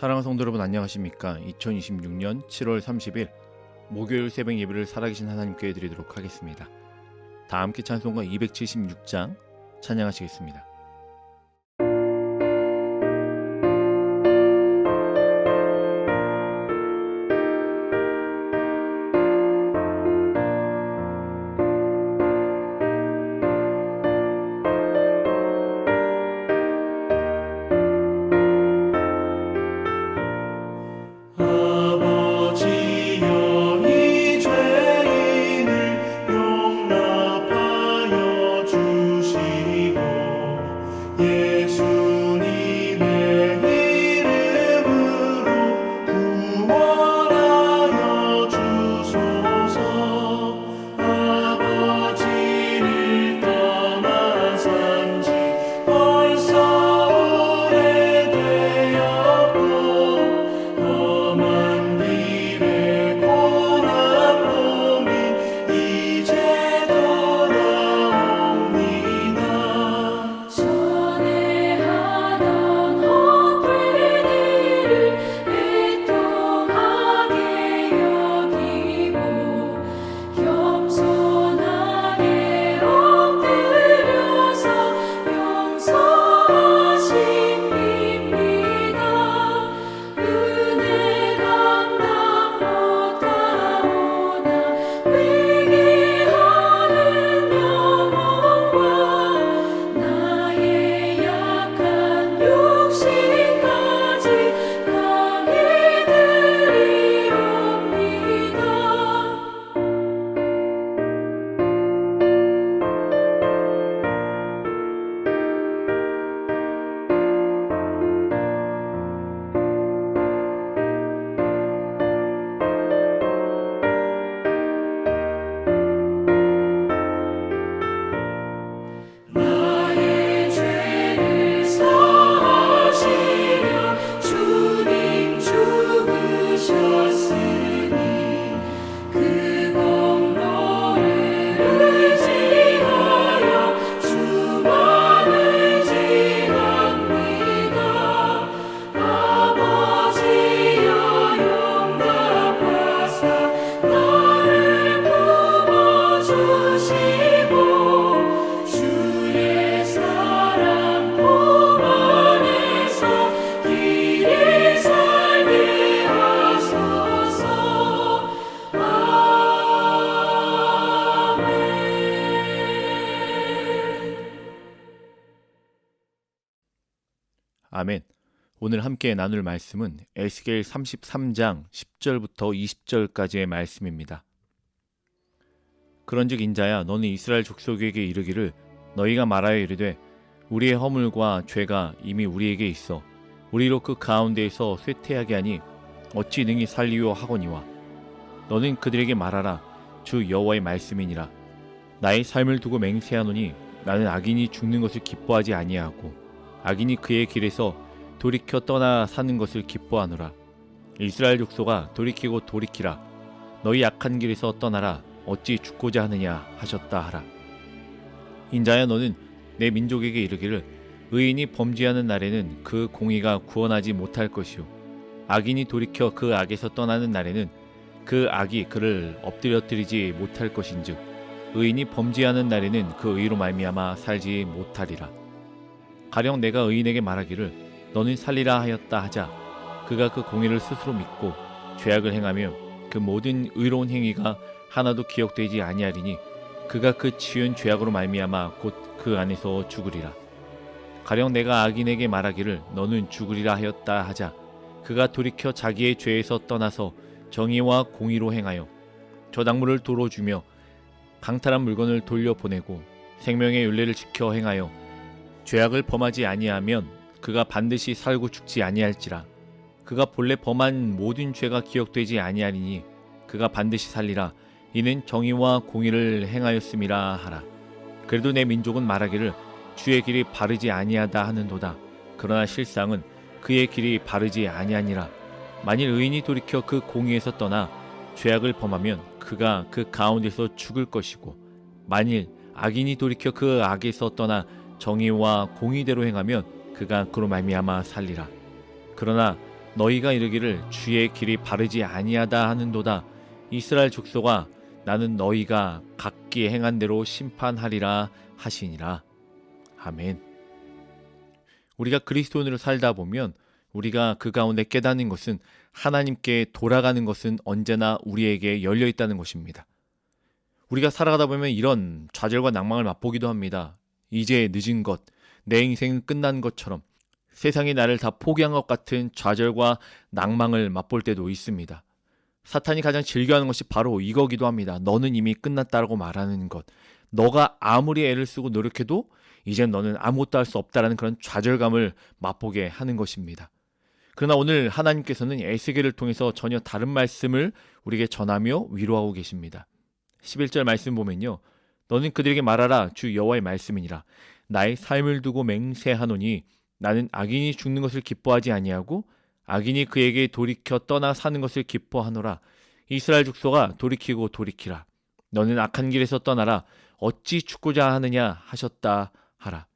사랑하는 성도 여러분, 안녕하십니까? 2026년 7월 30일 목요일 새벽 예배를 살아계신 하나님께 드리도록 하겠습니다. 다 함께 찬송가 276장 찬양하시겠습니다. 아멘. 오늘 함께 나눌 말씀은 에스겔 33장 10절부터 20절까지의 말씀입니다. 그런즉 인자야, 너는 이스라엘 족속에게 이르기를, 너희가 말하여 이르되 우리의 허물과 죄가 이미 우리에게 있어 우리로 그 가운데에서 쇠퇴하게 하니 어찌 능히 살리요 하거니와, 너는 그들에게 말하라. 주 여호와의 말씀이니라. 나의 삶을 두고 맹세하노니 나는 악인이 죽는 것을 기뻐하지 아니하고 악인이 그의 길에서 돌이켜 떠나 사는 것을 기뻐하노라. 이스라엘 족속아, 돌이키고 돌이키라. 너희 악한 길에서 떠나라. 어찌 죽고자 하느냐 하셨다 하라. 인자야, 너는 내 민족에게 이르기를, 의인이 범죄하는 날에는 그 공의가 구원하지 못할 것이요 악인이 돌이켜 그 악에서 떠나는 날에는 그 악이 그를 엎드려뜨리지 못할 것인즉 의인이 범죄하는 날에는 그 의로 말미암아 살지 못하리라. 가령 내가 의인에게 말하기를 너는 살리라 하였다 하자 그가 그 공의를 스스로 믿고 죄악을 행하며 그 모든 의로운 행위가 하나도 기억되지 아니하리니 그가 그 지은 죄악으로 말미암아 곧 그 안에서 죽으리라. 가령 내가 악인에게 말하기를 너는 죽으리라 하였다 하자 그가 돌이켜 자기의 죄에서 떠나서 정의와 공의로 행하여 저작물을 도로 주며 강탈한 물건을 돌려보내고 생명의 율례를 지켜 행하여 죄악을 범하지 아니하면 그가 반드시 살고 죽지 아니할지라. 그가 본래 범한 모든 죄가 기억되지 아니하리니 그가 반드시 살리라. 이는 정의와 공의를 행하였음이라 하라. 그래도 내 민족은 말하기를 주의 길이 바르지 아니하다 하는도다. 그러나 실상은 그의 길이 바르지 아니하니라. 만일 의인이 돌이켜 그 공의에서 떠나 죄악을 범하면 그가 그 가운데서 죽을 것이고, 만일 악인이 돌이켜 그 악에서 떠나 정의와 공의대로 행하면 그가 그로 말미암아 살리라. 그러나 너희가 이르기를 주의 길이 바르지 아니하다 하는도다. 이스라엘 족속아, 나는 너희가 각기 행한 대로 심판하리라 하시니라. 아멘. 우리가 그리스도인으로 살다 보면 우리가 그 가운데 깨닫는 것은 하나님께 돌아가는 것은 언제나 우리에게 열려 있다는 것입니다. 우리가 살아가다 보면 이런 좌절과 낭망을 맛보기도 합니다. 이제 늦은 것, 내 인생은 끝난 것처럼 세상이 나를 다 포기한 것 같은 좌절과 낭망을 맛볼 때도 있습니다. 사탄이 가장 즐겨하는 것이 바로 이거기도 합니다. 너는 이미 끝났다라고 말하는 것. 너가 아무리 애를 쓰고 노력해도 이젠 너는 아무것도 할 수 없다라는 그런 좌절감을 맛보게 하는 것입니다. 그러나 오늘 하나님께서는 에스겔을 통해서 전혀 다른 말씀을 우리에게 전하며 위로하고 계십니다. 11절 말씀 보면요. 너는 그들에게 말하라. 주 여호와의 말씀이니라. 나의 삶을 두고 맹세하노니 나는 악인이 죽는 것을 기뻐하지 아니하고 악인이 그에게 돌이켜 떠나 사는 것을 기뻐하노라. 이스라엘 족속아, 돌이키고 돌이키라. 너는 악한 길에서 떠나라. 어찌 죽고자 하느냐 하셨다 하라.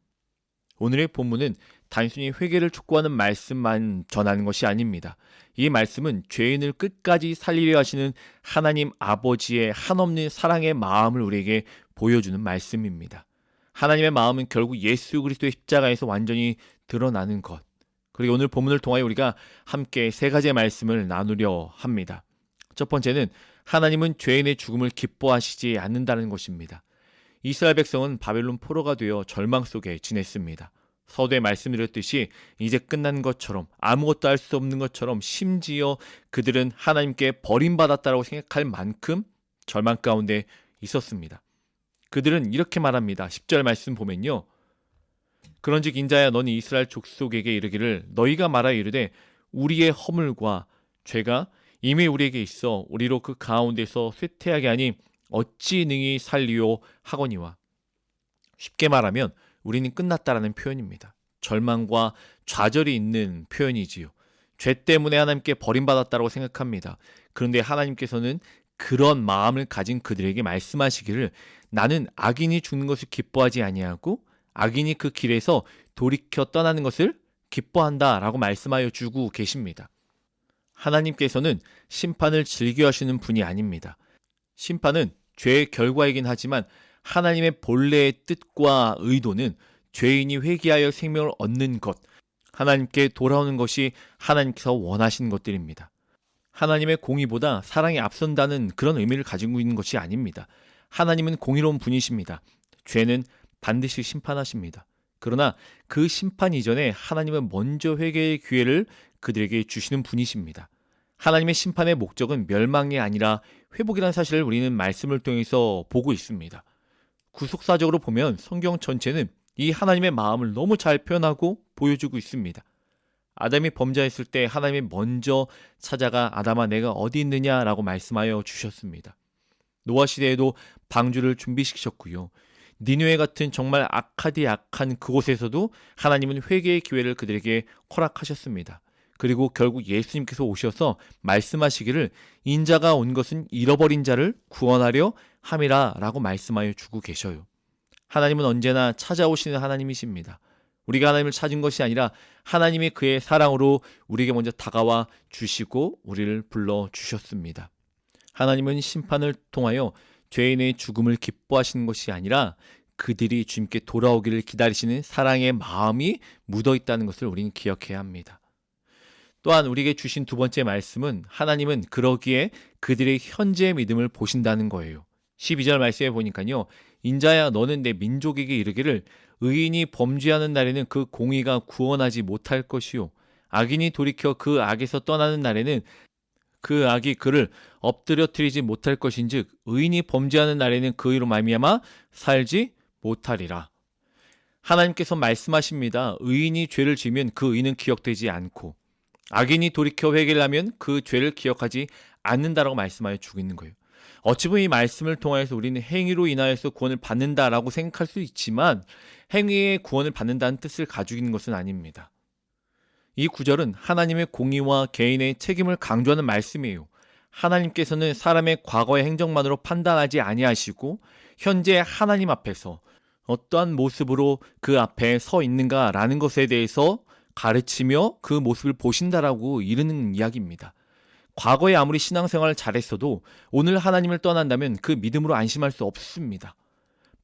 오늘의 본문은 단순히 회개를 촉구하는 말씀만 전하는 것이 아닙니다. 이 말씀은 죄인을 끝까지 살리려 하시는 하나님 아버지의 한없는 사랑의 마음을 우리에게 보여주는 말씀입니다. 하나님의 마음은 결국 예수 그리스도의 십자가에서 완전히 드러나는 것. 그리고 오늘 본문을 통하여 우리가 함께 세 가지의 말씀을 나누려 합니다. 첫 번째는 하나님은 죄인의 죽음을 기뻐하시지 않는다는 것입니다. 이스라엘 백성은 바벨론 포로가 되어 절망 속에 지냈습니다. 서두에 말씀드렸듯이 이제 끝난 것처럼 아무것도 할 수 없는 것처럼 심지어 그들은 하나님께 버림받았다고 생각할 만큼 절망 가운데 있었습니다. 그들은 이렇게 말합니다. 10절 말씀 보면요. 그런즉 인자야 너는 이스라엘 족속에게 이르기를 너희가 말하여 이르되 우리의 허물과 죄가 이미 우리에게 있어 우리로 그 가운데서 쇠퇴하게 하니 어찌 능히 살리오 하거니와. 쉽게 말하면 우리는 끝났다라는 표현입니다. 절망과 좌절이 있는 표현이지요. 죄 때문에 하나님께 버림받았다고 생각합니다. 그런데 하나님께서는 그런 마음을 가진 그들에게 말씀하시기를 나는 악인이 죽는 것을 기뻐하지 아니하고 악인이 그 길에서 돌이켜 떠나는 것을 기뻐한다라고 말씀하여 주고 계십니다. 하나님께서는 심판을 즐겨하시는 분이 아닙니다. 심판은 죄의 결과이긴 하지만 하나님의 본래의 뜻과 의도는 죄인이 회개하여 생명을 얻는 것, 하나님께 돌아오는 것이 하나님께서 원하시는 것들입니다. 하나님의 공의보다 사랑이 앞선다는 그런 의미를 가지고 있는 것이 아닙니다. 하나님은 공의로운 분이십니다. 죄는 반드시 심판하십니다. 그러나 그 심판 이전에 하나님은 먼저 회개의 기회를 그들에게 주시는 분이십니다. 하나님의 심판의 목적은 멸망이 아니라 회복이라는 사실을 우리는 말씀을 통해서 보고 있습니다. 구속사적으로 보면 성경 전체는 이 하나님의 마음을 너무 잘 표현하고 보여주고 있습니다. 아담이 범죄했을 때 하나님이 먼저 찾아가 아담아 내가 어디 있느냐라고 말씀하여 주셨습니다. 노아 시대에도 방주를 준비시키셨고요. 니느웨 같은 정말 악하디 악한 그곳에서도 하나님은 회개의 기회를 그들에게 허락하셨습니다. 그리고 결국 예수님께서 오셔서 말씀하시기를 인자가 온 것은 잃어버린 자를 구원하려 함이라 라고 말씀하여 주고 계셔요. 하나님은 언제나 찾아오시는 하나님이십니다. 우리가 하나님을 찾은 것이 아니라 하나님이 그의 사랑으로 우리에게 먼저 다가와 주시고 우리를 불러주셨습니다. 하나님은 심판을 통하여 죄인의 죽음을 기뻐하시는 것이 아니라 그들이 주님께 돌아오기를 기다리시는 사랑의 마음이 묻어있다는 것을 우리는 기억해야 합니다. 또한 우리에게 주신 두 번째 말씀은 하나님은 그러기에 그들의 현재의 믿음을 보신다는 거예요. 12절 말씀에 보니까요. 인자야 너는 내 민족에게 이르기를 의인이 범죄하는 날에는 그 공의가 구원하지 못할 것이요 악인이 돌이켜 그 악에서 떠나는 날에는 그 악이 그를 엎드려뜨리지 못할 것인즉 의인이 범죄하는 날에는 그 의로 말미암아 살지 못하리라. 하나님께서 말씀하십니다. 의인이 죄를 지으면 그 의는 기억되지 않고 악인이 돌이켜 회개를 하면 그 죄를 기억하지 않는다라고 말씀하여 주고 있는 거예요. 어찌 보면 이 말씀을 통해서 우리는 행위로 인하여서 구원을 받는다라고 생각할 수 있지만 행위의 구원을 받는다는 뜻을 가지고 있는 것은 아닙니다. 이 구절은 하나님의 공의와 개인의 책임을 강조하는 말씀이에요. 하나님께서는 사람의 과거의 행정만으로 판단하지 아니하시고 현재 하나님 앞에서 어떠한 모습으로 그 앞에 서 있는가라는 것에 대해서 가르치며 그 모습을 보신다라고 이르는 이야기입니다. 과거에 아무리 신앙생활을 잘했어도 오늘 하나님을 떠난다면 그 믿음으로 안심할 수 없습니다.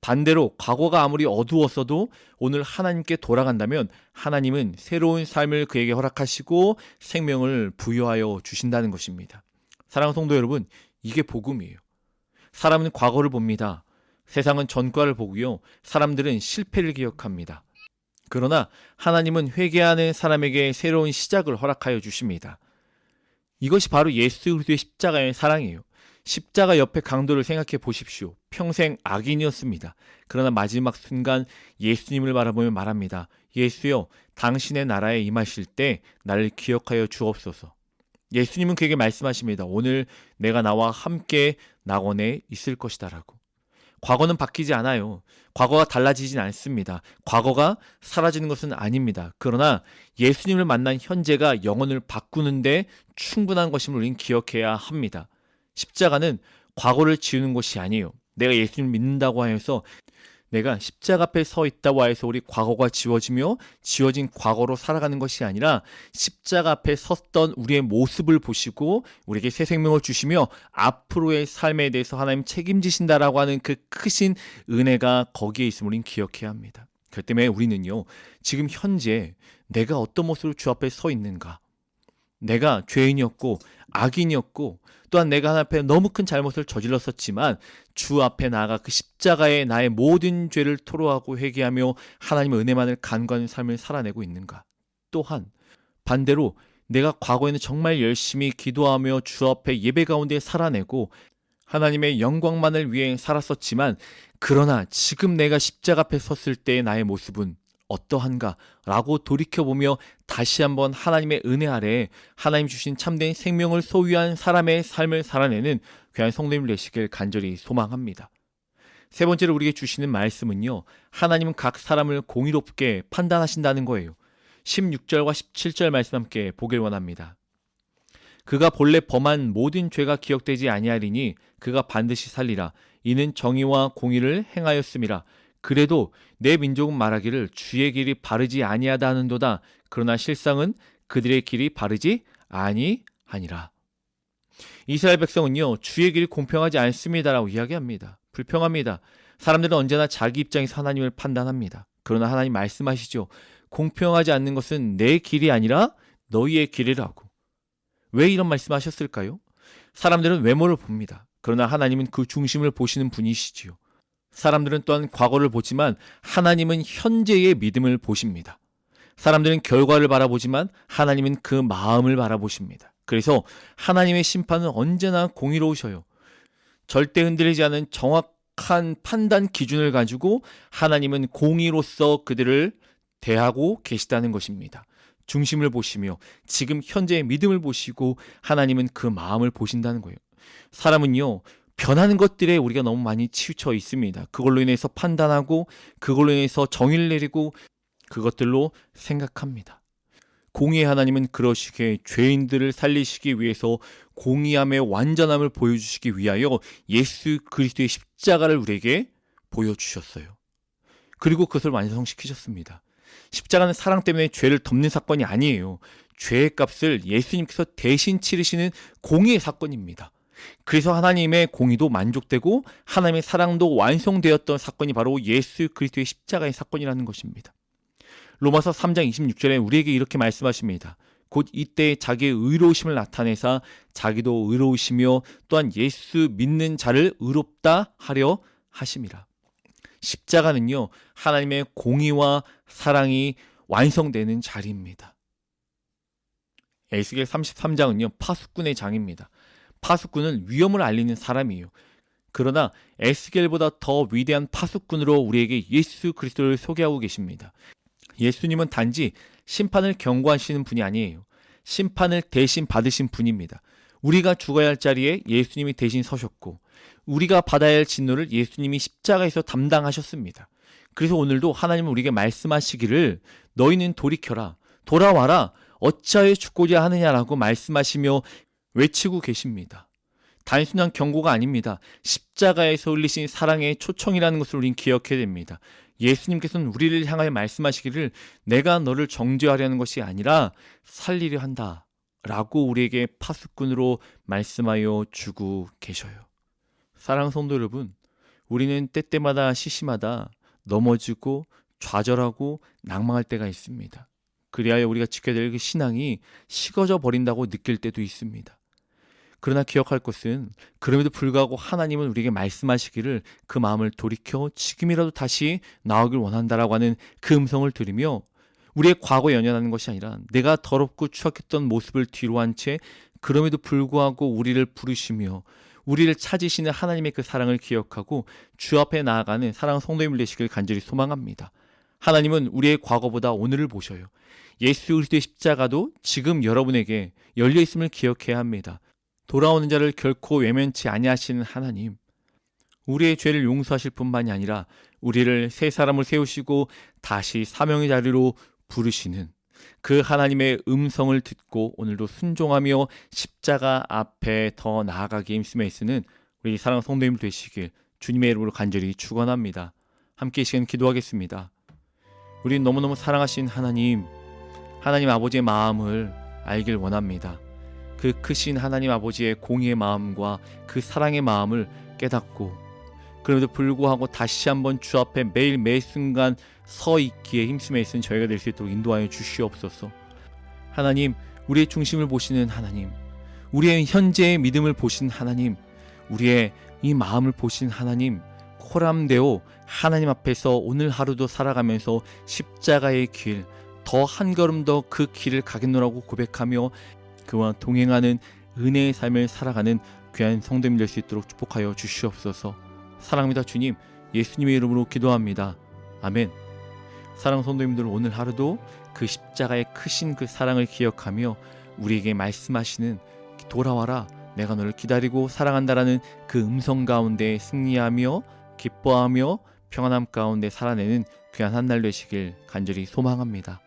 반대로 과거가 아무리 어두웠어도 오늘 하나님께 돌아간다면 하나님은 새로운 삶을 그에게 허락하시고 생명을 부여하여 주신다는 것입니다. 사랑하는 성도 여러분, 이게 복음이에요. 사람은 과거를 봅니다. 세상은 전과를 보고요. 사람들은 실패를 기억합니다. 그러나 하나님은 회개하는 사람에게 새로운 시작을 허락하여 주십니다. 이것이 바로 예수 그리스도의 십자가의 사랑이에요. 십자가 옆의 강도를 생각해 보십시오. 평생 악인이었습니다. 그러나 마지막 순간 예수님을 바라보며 말합니다. 예수여, 당신의 나라에 임하실 때 나를 기억하여 주옵소서. 예수님은 그에게 말씀하십니다. 오늘 내가 나와 함께 낙원에 있을 것이다 라고. 과거는 바뀌지 않아요. 과거가 달라지진 않습니다. 과거가 사라지는 것은 아닙니다. 그러나 예수님을 만난 현재가 영혼을 바꾸는데 충분한 것임을 우리는 기억해야 합니다. 십자가는 과거를 지우는 것이 아니에요. 내가 예수님을 믿는다고 하여서 내가 십자가 앞에 서 있다고 해서 우리 과거가 지워지며 지워진 과거로 살아가는 것이 아니라 십자가 앞에 섰던 우리의 모습을 보시고 우리에게 새 생명을 주시며 앞으로의 삶에 대해서 하나님 책임지신다라고 하는 그 크신 은혜가 거기에 있음을 우리는 기억해야 합니다. 그렇기 때문에 우리는요, 지금 현재 내가 어떤 모습으로 주 앞에 서 있는가, 내가 죄인이었고 악인이었고 또한 내가 하나님 앞에 너무 큰 잘못을 저질렀었지만 주 앞에 나아가 그 십자가에 나의 모든 죄를 토로하고 회개하며 하나님의 은혜만을 간구하는 삶을 살아내고 있는가. 또한 반대로 내가 과거에는 정말 열심히 기도하며 주 앞에 예배 가운데 살아내고 하나님의 영광만을 위해 살았었지만 그러나 지금 내가 십자가 앞에 섰을 때의 나의 모습은 어떠한가 라고 돌이켜보며 다시 한번 하나님의 은혜 아래 하나님 주신 참된 생명을 소유한 사람의 삶을 살아내는 귀한 성도님 되시길 간절히 소망합니다. 세 번째로 우리에게 주시는 말씀은요, 하나님은 각 사람을 공의롭게 판단하신다는 거예요. 16절과 17절 말씀 함께 보길 원합니다. 그가 본래 범한 모든 죄가 기억되지 아니하리니 그가 반드시 살리라. 이는 정의와 공의를 행하였음이라. 그래도 내 민족은 말하기를 주의 길이 바르지 아니하다 하는도다. 그러나 실상은 그들의 길이 바르지 아니하니라. 이스라엘 백성은요, 주의 길이 공평하지 않습니다라고 이야기합니다. 불평합니다. 사람들은 언제나 자기 입장에서 하나님을 판단합니다. 그러나 하나님 말씀하시죠. 공평하지 않는 것은 내 길이 아니라 너희의 길이라고. 왜 이런 말씀하셨을까요? 사람들은 외모를 봅니다. 그러나 하나님은 그 중심을 보시는 분이시지요. 사람들은 또한 과거를 보지만 하나님은 현재의 믿음을 보십니다. 사람들은 결과를 바라보지만 하나님은 그 마음을 바라보십니다. 그래서 하나님의 심판은 언제나 공의로우셔요. 절대 흔들리지 않은 정확한 판단 기준을 가지고 하나님은 공의로서 그들을 대하고 계시다는 것입니다. 중심을 보시며 지금 현재의 믿음을 보시고 하나님은 그 마음을 보신다는 거예요. 사람은요, 변하는 것들에 우리가 너무 많이 치우쳐 있습니다. 그걸로 인해서 판단하고 그걸로 인해서 정의를 내리고 그것들로 생각합니다. 공의의 하나님은 그러시기에 죄인들을 살리시기 위해서 공의함의 완전함을 보여주시기 위하여 예수 그리스도의 십자가를 우리에게 보여주셨어요. 그리고 그것을 완성시키셨습니다. 십자가는 사랑 때문에 죄를 덮는 사건이 아니에요. 죄의 값을 예수님께서 대신 치르시는 공의의 사건입니다. 그래서 하나님의 공의도 만족되고 하나님의 사랑도 완성되었던 사건이 바로 예수 그리스도의 십자가의 사건이라는 것입니다. 로마서 3장 26절에 우리에게 이렇게 말씀하십니다. 곧 이때 자기의 의로우심을 나타내사 자기도 의로우시며 또한 예수 믿는 자를 의롭다 하려 하심이라. 십자가는요, 하나님의 공의와 사랑이 완성되는 자리입니다. 에스겔 33장은요, 파수꾼의 장입니다. 파수꾼은 위험을 알리는 사람이에요. 그러나 에스겔보다 더 위대한 파수꾼으로 우리에게 예수 그리스도를 소개하고 계십니다. 예수님은 단지 심판을 경고하시는 분이 아니에요. 심판을 대신 받으신 분입니다. 우리가 죽어야 할 자리에 예수님이 대신 서셨고 우리가 받아야 할 진노를 예수님이 십자가에서 담당하셨습니다. 그래서 오늘도 하나님은 우리에게 말씀하시기를 너희는 돌이켜라, 돌아와라, 어찌하여 죽고자 하느냐라고 말씀하시며 외치고 계십니다. 단순한 경고가 아닙니다. 십자가에서 흘리신 사랑의 초청이라는 것을 우리는 기억해야 됩니다. 예수님께서는 우리를 향하여 말씀하시기를 내가 너를 정죄하려는 것이 아니라 살리려 한다 라고 우리에게 파수꾼으로 말씀하여 주고 계셔요. 사랑하는 성도 여러분, 우리는 때때마다 시시마다 넘어지고 좌절하고 낭망할 때가 있습니다. 그리하여 우리가 지켜야 될 그 신앙이 식어져 버린다고 느낄 때도 있습니다. 그러나 기억할 것은 그럼에도 불구하고 하나님은 우리에게 말씀하시기를 그 마음을 돌이켜 지금이라도 다시 나오길 원한다라고 하는 그 음성을 들으며 우리의 과거에 연연하는 것이 아니라 내가 더럽고 추악했던 모습을 뒤로 한 채 그럼에도 불구하고 우리를 부르시며 우리를 찾으시는 하나님의 그 사랑을 기억하고 주 앞에 나아가는 사랑하는 성도님을 되시길 간절히 소망합니다. 하나님은 우리의 과거보다 오늘을 보셔요. 예수 그리스도의 십자가도 지금 여러분에게 열려 있음을 기억해야 합니다. 돌아오는 자를 결코 외면치 아니하시는 하나님, 우리의 죄를 용서하실 뿐만이 아니라 우리를 새 사람을 세우시고 다시 사명의 자리로 부르시는 그 하나님의 음성을 듣고 오늘도 순종하며 십자가 앞에 더 나아가기 힘쓰며 있는 우리 사랑하는 성도님 되시길 주님의 이름으로 간절히 축원합니다. 함께 이 시간 기도하겠습니다. 우리는 너무너무 사랑하신 하나님 아버지의 마음을 알길 원합니다. 그 크신 하나님 아버지의 공의의 마음과 그 사랑의 마음을 깨닫고 그럼에도 불구하고 다시 한번 주 앞에 매일 매 순간 서 있기에 힘쓰며 있는 저희가 될 수 있도록 인도하여 주시옵소서. 하나님, 우리의 중심을 보시는 하나님, 우리의 현재의 믿음을 보신 하나님, 우리의 이 마음을 보신 하나님, 코람데오 하나님 앞에서 오늘 하루도 살아가면서 십자가의 길, 더 한 걸음 더 그 길을 가겠노라고 고백하며 그와 동행하는 은혜의 삶을 살아가는 귀한 성도님 될 수 있도록 축복하여 주시옵소서. 사랑합니다 주님, 예수님의 이름으로 기도합니다. 아멘. 사랑하는 성도님들, 오늘 하루도 그 십자가의 크신 그 사랑을 기억하며 우리에게 말씀하시는 돌아와라, 내가 너를 기다리고 사랑한다라는 그 음성 가운데 승리하며 기뻐하며 평안함 가운데 살아내는 귀한 한 날 되시길 간절히 소망합니다.